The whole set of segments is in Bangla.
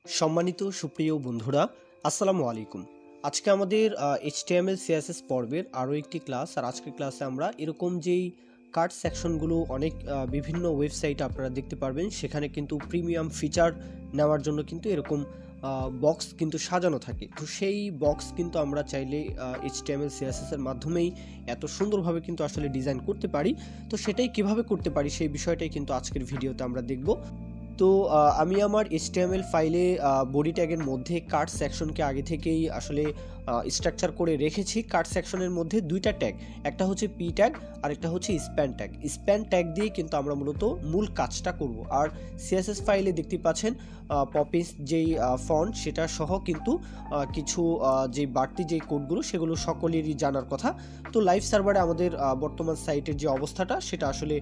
সম্মানিত সুপ্রিয় বন্ধুরা, আসসালামু আলাইকুম। আজকে আমাদের HTML CSS পর্বের আরও একটি ক্লাস। আর আজকের ক্লাসে আমরা এরকম যেই কার্ড সেকশনগুলো অনেক বিভিন্ন ওয়েবসাইটে আপনারা দেখতে পারবেন, সেখানে কিন্তু প্রিমিয়াম ফিচার নেওয়ার জন্য কিন্তু এরকম বক্স কিন্তু সাজানো থাকে। তো সেই বক্স কিন্তু আমরা চাইলে HTML CSS এর মাধ্যমেই এত সুন্দরভাবে কিন্তু আসলে ডিজাইন করতে পারি। তো সেটাই কিভাবে করতে পারি সেই বিষয়টাই কিন্তু আজকের ভিডিওতে আমরা দেখব। তো আমি আমার HTML ফাইলে বডি ট্যাগের মধ্যে কার্ড সেকশনকে আগে থেকেই আসলে স্ট্রাকচার করে রেখেছি। কার্ড সেকশনের মধ্যে দুইটা ট্যাগ, একটা হচ্ছে পি ট্যাগ আর একটা হচ্ছে স্প্যান ট্যাগ। স্প্যান ট্যাগ দিয়ে কিন্তু আমরা মূলত মূল কাজটা করব। আর CSS ফাইলে দেখতে পাচ্ছেন পপিস যেই ফন্ট সেটা সহ কিন্তু কিছু যেই বাড়তি যেই কোডগুলো সেগুলো সকলেরই জানার কথা। তো লাইভ সার্ভারে আমাদের বর্তমান সাইটের যে অবস্থাটা সেটা আসলে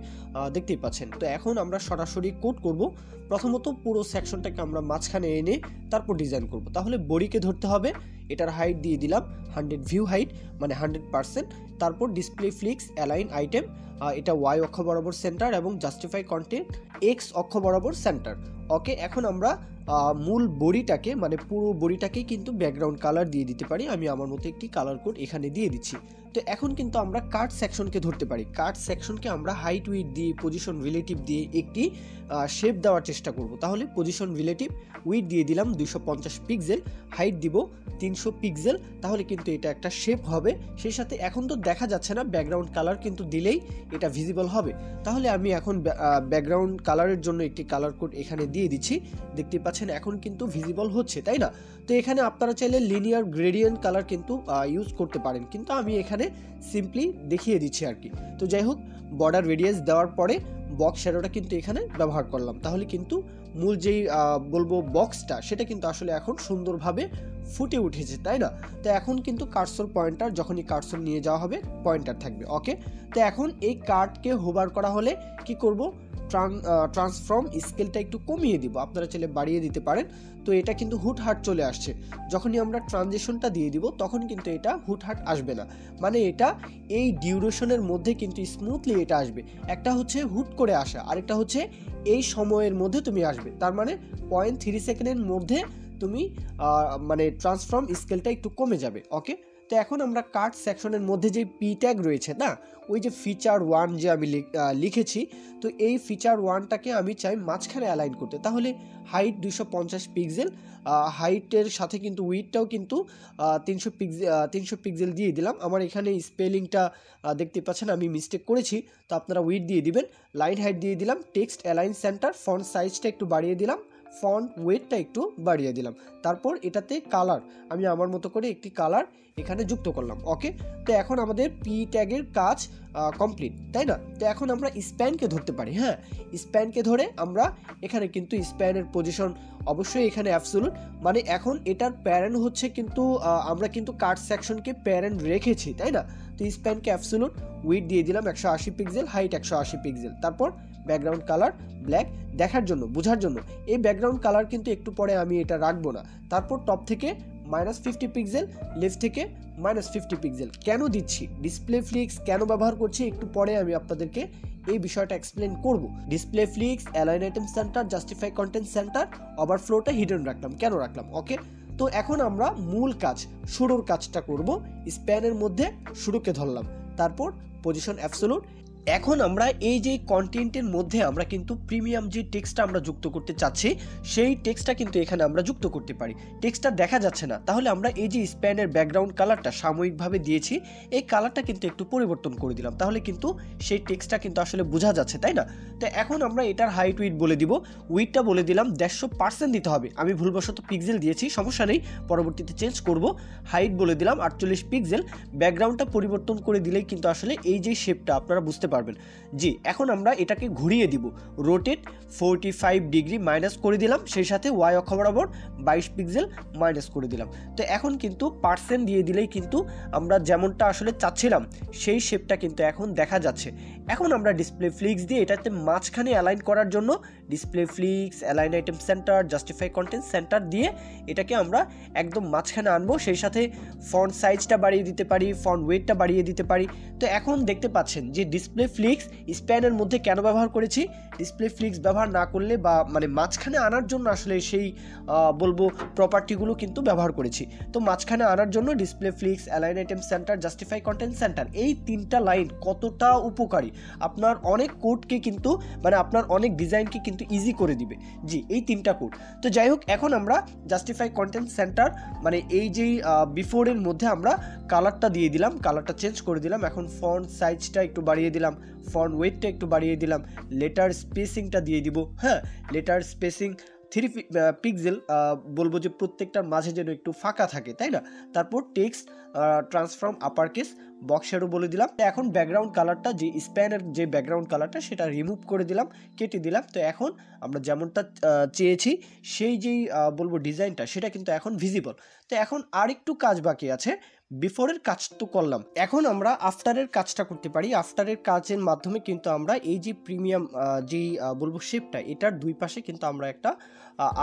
দেখতেই পাচ্ছেন। তো এখন আমরা সরাসরি কোড করব। প্রথমত পুরো সেকশনটাকে আমরা মাঝখানে এনে তারপর ডিজাইন করব। তাহলে বডিকে ধরতে হবে, এটার হাইট দিয়ে দিলাম 100 ভিউ হাইট মানে 100%। তারপর ডিসপ্লে ফ্লিক্স অ্যালাইন আইটেম, এটা ওয়াই অক্ষ বরাবর সেন্টার এবং জাস্টিফাই কন্টেন্ট এক্স অক্ষ বরাবর সেন্টার। ওকে, এখন আমরা মূল বডিটাকে মানে পুরো বডিটাকেই কিন্তু ব্যাকগ্রাউন্ড কালার দিয়ে দিতে পারি। আমি আমার মতো একটি কালার কোড এখানে দিয়ে দিচ্ছি। তো এখন কিন্তু আমরা কার্ড সেকশনকে ধরতে পারি। কার্ড সেকশনকে আমরা হাইট উইথ দিয়ে পজিশন রিলেটিভ দিয়ে একটি শেপ দেওয়ার চেষ্টা করব। তাহলে পজিশন রিলেটিভ উইথ দিয়ে দিলাম 250 পিক্সেল, হাইট দিব 300 পিক্সেল। তাহলে কিন্তু এটা একটা শেপ হবে। সেই সাথে এখন তো দেখা যাচ্ছে না, ব্যাকগ্রাউন্ড কালার কিন্তু দিলেই এটা ভিজিবল হবে। তাহলে আমি এখন ব্যাকগ্রাউন্ড কালারের জন্য একটি কালার কোড এখানে দিয়ে দিচ্ছি। দেখতে পাচ্ছেন এখন কিন্তু ভিজিবল হচ্ছে, তাই না? তো এখানে আপনারা চাইলে লিনিয়ার গ্রেডিয়েন্ট কালার কিন্তু ইউজ করতে পারেন, কিন্তু আমি এখানে সিম্পলি দেখিয়ে দিচ্ছি আর কি। তো যাই হোক, বর্ডার রেডিয়াস দেওয়ার পরে বক্স শ্যাডোটা কিন্তু এখানে ব্যবহার করলাম। তাহলে কিন্তু মূল যেই বলবো বক্সটা সেটা কিন্তু আসলে এখন সুন্দরভাবে ফুটে উঠেছে, তাই না? তো এখন কিন্তু কার্সর পয়েন্টার, যখনই কার্সর নিয়ে যাওয়া হবে পয়েন্টার থাকবে। ওকে, তো এখন এই কার্ডকে হোভার করা হলে কি করব, ট্রান্সফর্ম স্কেলটা একটু কমিয়ে দিব। আপনারা চাইলে বাড়িয়ে দিতে পারেন। তো এটা কিন্তু হুটহাট চলে আসছে। যখনই আমরা ট্রানজিশনটা দিয়ে দিব তখন কিন্তু এটা হুটহাট আসবে না, মানে এটা এই ডিউরেশনের মধ্যে কিন্তু স্মুথলি এটা আসবে। একটা হচ্ছে হুট করে আসা, আরেকটা হচ্ছে এই সময়ের মধ্যে তুমি আসবে। তার মানে 0.3 সেকেন্ডের মধ্যে তুমি মানে ট্রান্সফর্ম স্কেলটা একটু কমে যাবে। ওকে, তো এখন আমরা কার্ড সেকশনের মধ্যে যে পি ট্যাগ রয়েছে না, ওই যে ফিচার 1 যে আমি লিখেছি, তো এই ফিচার 1টাকে আমি চাই মাঝখানে অ্যালাইন করতে। তাহলে হাইট 250 পিক্সেল, হাইটের সাথে কিন্তু উইডটাও কিন্তু 300 পিক্সেল দিয়ে দিলাম। আমার এখানে স্পেলিংটা দেখতে পাচ্ছেন আমি মিস্টেক করেছি, তো আপনারা উইড দিয়ে দিবেন। লাইন হাইট দিয়ে দিলাম, টেক্সট অ্যালাইন সেন্টার, ফন্ট সাইজটা একটু বাড়িয়ে দিলাম, ফন্ট ওয়েটটা একটু বাড়িয়ে দিলাম। তারপর এটাতে কালার আমি আমার মতো করে একটি কালার এখানে যুক্ত করলাম। ওকে, তো এখন আমাদের পি ট্যাগের কাজ কমপ্লিট, তাই না? তো এখন আমরা স্প্যানকে ধরতে পারি। হ্যাঁ, স্প্যানকে ধরে আমরা এখানে কিন্তু স্প্যানের পজিশন অবশ্যই এখানে অ্যাবসোলুট, মানে এখন এটার প্যারেন্ট হচ্ছে কিন্তু আমরা কিন্তু কার্ড সেকশনকে প্যারেন্ট রেখেছি, তাই না? তো স্প্যানকে অ্যাবসোলুট উইড দিয়ে দিলাম 180 পিক্সেল, হাইট 180 পিক্সেল। তারপর ব্যাকগ্রাউন্ড কালার ব্ল্যাক, দেখার জন্য বোঝার জন্য। এই ব্যাকগ্রাউন্ড কালার কিন্তু একটু পরে আমি এটা রাখবো না। তারপর টপ থেকে -50 পিক্সেল, লেফট থেকে -50 পিক্সেল। কেন দিচ্ছি, ডিসপ্লে ফ্লিক্স কেন ব্যবহার করছি একটু পরে আমি আপনাদেরকে এই বিষয়টা এক্সপ্লেন করব। Display flex, align item centre, justify content centre, ওভারফ্লোটা হিডেন রাখলাম। কেন রাখলাম? ওকে, তো এখন আমরা মূল কাজ শুরুর কাজটা করব। স্প্যানের মধ্যে শুরুকে ধরলাম, তারপর পজিশন অ্যাবসোলুট। এখন আমরা এই যে কন্টেন্টের মধ্যে আমরা কিন্তু প্রিমিয়াম যে টেক্সটটা আমরা যুক্ত করতে চাচ্ছি সেই টেক্সটটা কিন্তু এখানে আমরা যুক্ত করতে পারি। টেক্সটটা দেখা যাচ্ছে না, তাহলে আমরা এই যে স্প্যানের ব্যাকগ্রাউন্ড কালারটা সাময়িকভাবে দিয়েছি, এই কালারটা কিন্তু একটু পরিবর্তন করে দিলাম। তাহলে কিন্তু সেই টেক্সটটা কিন্তু আসলে বোঝা যাচ্ছে, তাই না? তো এখন আমরা এটার হাইট উইথ বলে দিব। উইথটা বলে দিলাম 150% দিতে হবে। আমি ভুলবশত পিক্সেল দিয়েছি, সমস্যা নেই, পরবর্তীতে চেঞ্জ করব। হাইট বলে দিলাম 48 পিক্সেল। ব্যাকগ্রাউন্ডটা পরিবর্তন করে দিলেই কিন্তু আসলে এই যে শেপটা আপনারা বুঝতে পারবেন। জি, এখন আমরা এটাকে ঘুরিয়ে দিব। রোটেট 45 ডিগ্রি মাইনাস করে দিলাম, সেই সাথে ওয়াই অক্ষ বরাবর 22 পিক্সেল মাইনাস করে দিলাম। তো এখন কিন্তু পার্সেন্ট দিয়ে দিলেই কিন্তু আমরা যেমনটা আসলে চাচ্ছিলাম সেই শেপটা কিন্তু এখন দেখা যাচ্ছে। এখন আমরা ডিসপ্লে ফ্লিক্স দিয়ে এটাতে মাঝখানে অ্যালাইন করার জন্য display flex, align item centre, justify content centre দিয়ে এটাকে আমরা একদম মাঝখানে আনবো। সেই সাথে ফন্ট সাইজটা বাড়িয়ে দিতে পারি, ফন্ট ওয়েটটা বাড়িয়ে দিতে পারি। তো এখন দেখতে পাচ্ছেন যে ডিসপ্লে ডিসপ্লে ফ্লিক্স স্প্যানের মধ্যে কেন ব্যবহার করেছি, ডিসপ্লে ফ্লিক্স ব্যবহার না করলে বা মানে মাঝখানে আনার জন্য আসলে সেই বলবো প্রপার্টিগুলো কিন্তু ব্যবহার করেছি। তো মাঝখানে আনার জন্য display flex, align item centre, justify content centre, এই 3টা লাইন কতটা উপকারী, আপনার অনেক কোডকে কিন্তু মানে আপনার অনেক ডিজাইনকে কিন্তু ইজি করে দিবে। জি, এই 3টা কোড। তো যাই হোক, এখন আমরা জাস্টিফাই কন্টেন্ট সেন্টার মানে এই যেই বিফোরের মধ্যে আমরা কালারটা দিয়ে দিলাম, কালারটা চেঞ্জ করে দিলাম। এখন ফন্ট সাইজটা একটু বাড়িয়ে দিলাম, ফন্ট ওয়েটটা একটু বাড়িয়ে দিলাম, লেটার স্পেসিংটা দিয়ে দিব। হ্যাঁ, লেটার স্পেসিং 3 পিক্সেল বলবো যে প্রত্যেকটার মাঝে যেন একটু ফাঁকা থাকে, তাই না? তারপর text transform upper case, box shadow বলে দিলাম। এখন ব্যাকগ্রাউন্ড কালারটা যে স্প্যানের যে ব্যাকগ্রাউন্ড কালারটা সেটা রিমুভ করে দিলাম, কেটে দিলাম। তো এখন আমরা যেমনটা চেয়েছি সেই যেই বলবো ডিজাইনটা সেটা কিন্তু এখন ভিজিবল। তো এখন আরেকটু কাজ বাকি আছে, বিফোরের কাজ তো করলাম, এখন আমরা আফটারের কাজটা করতে পারি। আফটারের কাজের মাধ্যমে কিন্তু আমরা এই যে প্রিমিয়াম যেই বলবো শেপটা, এটার দুই পাশে কিন্তু আমরা একটা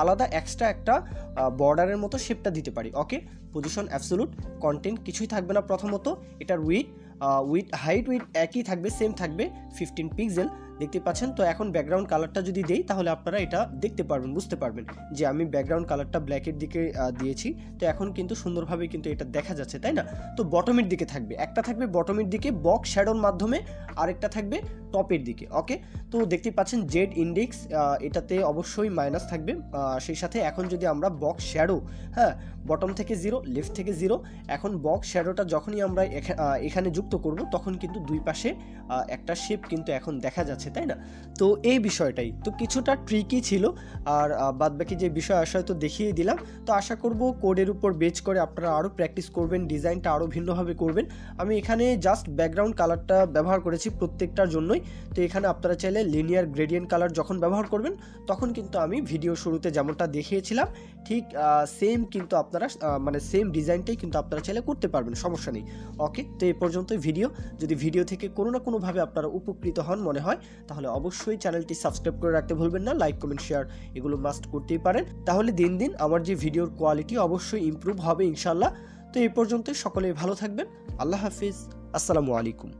আলাদা এক্সট্রা একটা বর্ডারের মতো শেপটা দিতে পারি। ওকে, পজিশন অ্যাবসোলুট, কন্টেন্ট কিছুই থাকবে না। প্রথমত এটার হাইট উইথ একই থাকবে, সেম থাকবে 15 পিক্সেল, দেখতে পাচ্ছেন। তো এখন ব্যাকগ্রাউন্ড কালারটা যদি দেই তাহলে আপনারা এটা দেখতে পারবেন, বুঝতে পারবেন যে আমি ব্যাকগ্রাউন্ড কালারটা ব্ল্যাকের দিকে দিয়েছি। তো এখন কিন্তু সুন্দরভাবে কিন্তু এটা দেখা যাচ্ছে, তাই না? তো বটমের দিকে থাকবে, একটা থাকবে বটমের দিকে বক্স শ্যাডোর মাধ্যমে, আরেকটা থাকবে টপের দিকে। ওকে, তো দেখতে পাচ্ছেন জেড ইন্ডেক্স, এটাতে অবশ্যই মাইনাস থাকবে। সেই সাথে এখন যদি আমরা বক্স শ্যাডো, হ্যাঁ, বটম থেকে 0, লেফট থেকে 0, এখন বক্স শ্যাডোটা যখনই আমরা এখানে যুক্ত করব তখন কিন্তু দুই পাশে একটা শেপ কিন্তু এখন দেখা যাচ্ছে, তাই না? তো এই বিষয়টাই তো কিছুটা ট্রিকি ছিল, আর বাদবাকি যে বিষয় আশয় তো দেখিয়ে দিলাম। তো আশা করব কোডের উপর বেচ করে আপনারা আরও প্র্যাকটিস করবেন, ডিজাইনটা আরও ভিন্নভাবে করবেন। আমি এখানে জাস্ট ব্যাকগ্রাউন্ড কালারটা ব্যবহার করেছি প্রত্যেকটার জন্যই। তো এখানে আপনারা চাইলে লিনিয়ার গ্রেডিয়েন্ট কালার যখন ব্যবহার করবেন তখন কিন্তু আমি ভিডিও শুরুতে যেমনটা দেখিয়েছিলাম ঠিক সেম কিন্তু আপনারা মানে সেম ডিজাইনটাই কিন্তু আপনারা চাইলে করতে পারবেন, সমস্যা নেই। ওকে, তো এই পর্যন্তই ভিডিও। যদি ভিডিও থেকে কোনো না কোনোভাবে আপনারা উপকৃত হন মনে হয় তাহলে অবশ্যই চ্যানেলটি সাবস্ক্রাইব করে রাখতে ভুলবেন না, লাইক কমেন্ট শেয়ার এগুলো মাস্ট করতেই পারেন, তাহলে দিন দিন আমার যে ভিডিওর কোয়ালিটি অবশ্যই ইমপ্রুভ হবে ইনশাল্লাহ। তো এই পর্যন্তই, সকলেই ভালো থাকবেন, আল্লাহ হাফিজ, আসসালামু আলাইকুম।